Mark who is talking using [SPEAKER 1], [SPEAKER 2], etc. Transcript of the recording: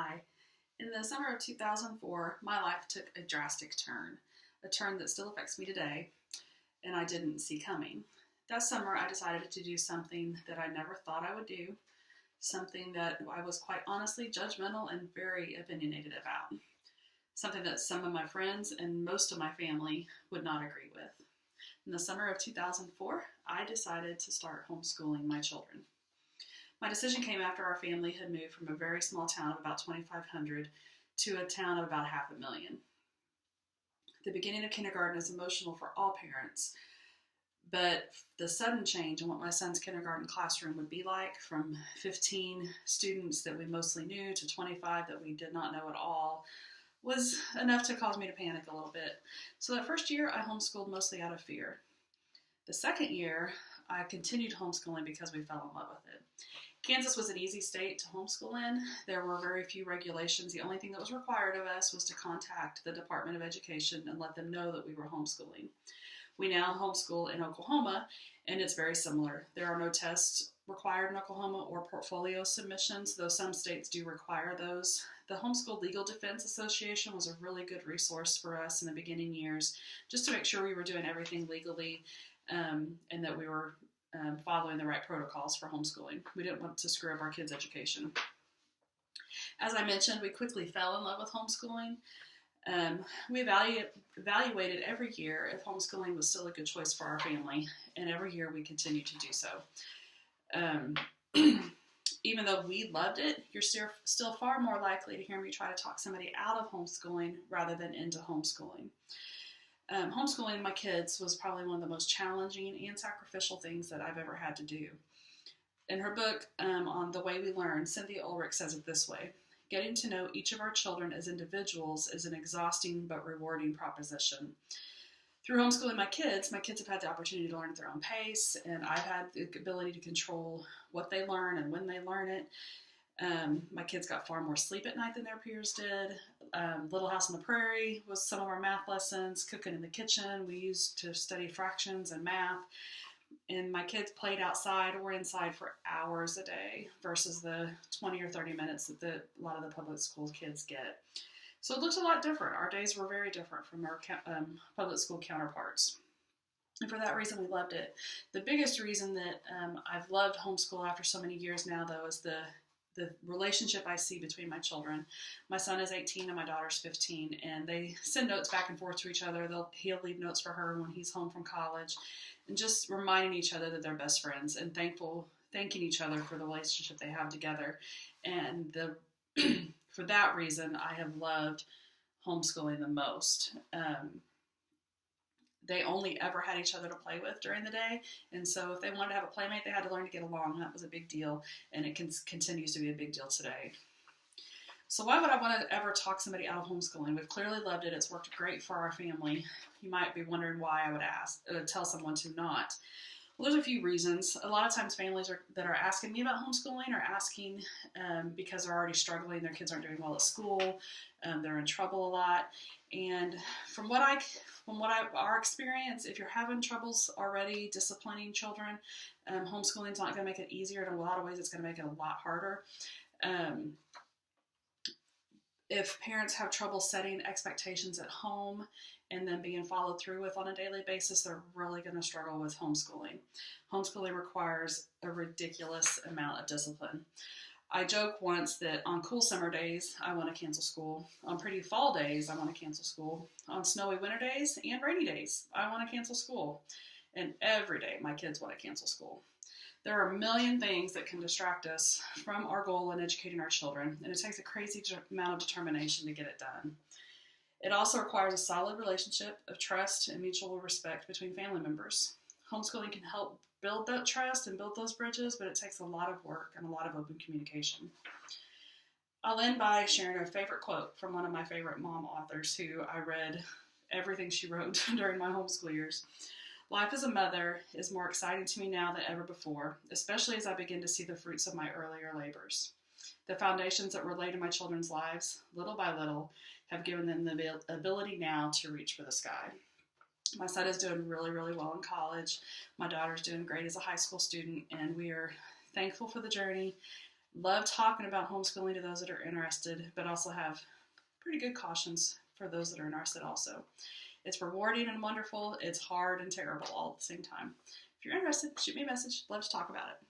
[SPEAKER 1] Hi. In the summer of 2004, my life took a drastic turn, a turn that still affects me today, and I didn't see coming. That summer, I decided to do something that I never thought I would do, something that I was quite honestly judgmental and very opinionated about, something that some of my friends and most of my family would not agree with. In the summer of 2004, I decided to start homeschooling my children. My decision came after our family had moved from a very small town of about 2,500 to a town of about 500,000. The beginning of kindergarten is emotional for all parents, but the sudden change in what my son's kindergarten classroom would be like, from 15 students that we mostly knew to 25 that we did not know at all, was enough to cause me to panic a little bit. So that first year, I homeschooled mostly out of fear. The second year, I continued homeschooling because we fell in love with it. Kansas was an easy state to homeschool in. There were very few regulations. The only thing that was required of us was to contact the Department of Education and let them know that we were homeschooling. We now homeschool in Oklahoma, and it's very similar. There are no tests required in Oklahoma or portfolio submissions, though some states do require those. The Homeschool Legal Defense Association was a really good resource for us in the beginning years, just to make sure we were doing everything legally and that we were following the right protocols for homeschooling. We didn't want to screw up our kids' education. As I mentioned, we quickly fell in love with homeschooling. We evaluated every year if homeschooling was still a good choice for our family, and every year we continued to do so. Even though we loved it, you're still far more likely to hear me try to talk somebody out of homeschooling rather than into homeschooling. Homeschooling my kids was probably one of the most challenging and sacrificial things that I've ever had to do. In her book on The Way We Learn, Cynthia Ulrich says it this way: getting to know each of our children as individuals is an exhausting but rewarding proposition. Through homeschooling my kids have had the opportunity to learn at their own pace, and I've had the ability to control what they learn and when they learn it. My kids got far more sleep at night than their peers did. Little House on the Prairie was some of our math lessons. Cooking in the kitchen, we used to study fractions and math. And my kids played outside or inside for hours a day versus the 20 or 30 minutes that a lot of the public school kids get. So it looks a lot different. Our days were very different from our public school counterparts. And for that reason, we loved it. The biggest reason that I've loved homeschool after so many years now, though, is the relationship I see between my children. My son is 18 and my daughter's 15, and they send notes back and forth to each other. He'll leave notes for her when he's home from college, and just reminding each other that they're best friends and thanking each other for the relationship they have together. And for that reason, I have loved homeschooling the most. They only ever had each other to play with during the day, and so if they wanted to have a playmate, they had to learn to get along. That was a big deal, and it continues to be a big deal today. So why would I want to ever talk somebody out of homeschooling? We've clearly loved it. It's worked great for our family. You might be wondering why I would tell someone to not. Well, there's a few reasons. A lot of times families that are asking me about homeschooling are asking because they're already struggling. Their kids aren't doing well at school. They're in trouble a lot. And from our experience, if you're having troubles already disciplining children, homeschooling is not going to make it easier. In a lot of ways, it's going to make it a lot harder. If parents have trouble setting expectations at home and then being followed through with on a daily basis, they're really going to struggle with homeschooling. Homeschooling requires a ridiculous amount of discipline. I joke once that on cool summer days, I want to cancel school. On pretty fall days, I want to cancel school. On snowy winter days and rainy days, I want to cancel school. And every day, my kids want to cancel school. There are a million things that can distract us from our goal in educating our children, and it takes a crazy amount of determination to get it done. It also requires a solid relationship of trust and mutual respect between family members. Homeschooling can help build that trust and build those bridges, but it takes a lot of work and a lot of open communication. I'll end by sharing a favorite quote from one of my favorite mom authors who I read everything she wrote during my homeschool years. Life as a mother is more exciting to me now than ever before, especially as I begin to see the fruits of my earlier labors. The foundations that were laid in my children's lives, little by little, have given them the ability now to reach for the sky. My son is doing really, really well in college. My daughter's doing great as a high school student, and we are thankful for the journey, Love talking about homeschooling to those that are interested, but also have pretty good cautions for those that are interested also. It's rewarding and wonderful. It's hard and terrible all at the same time. If you're interested, shoot me a message. Love to talk about it.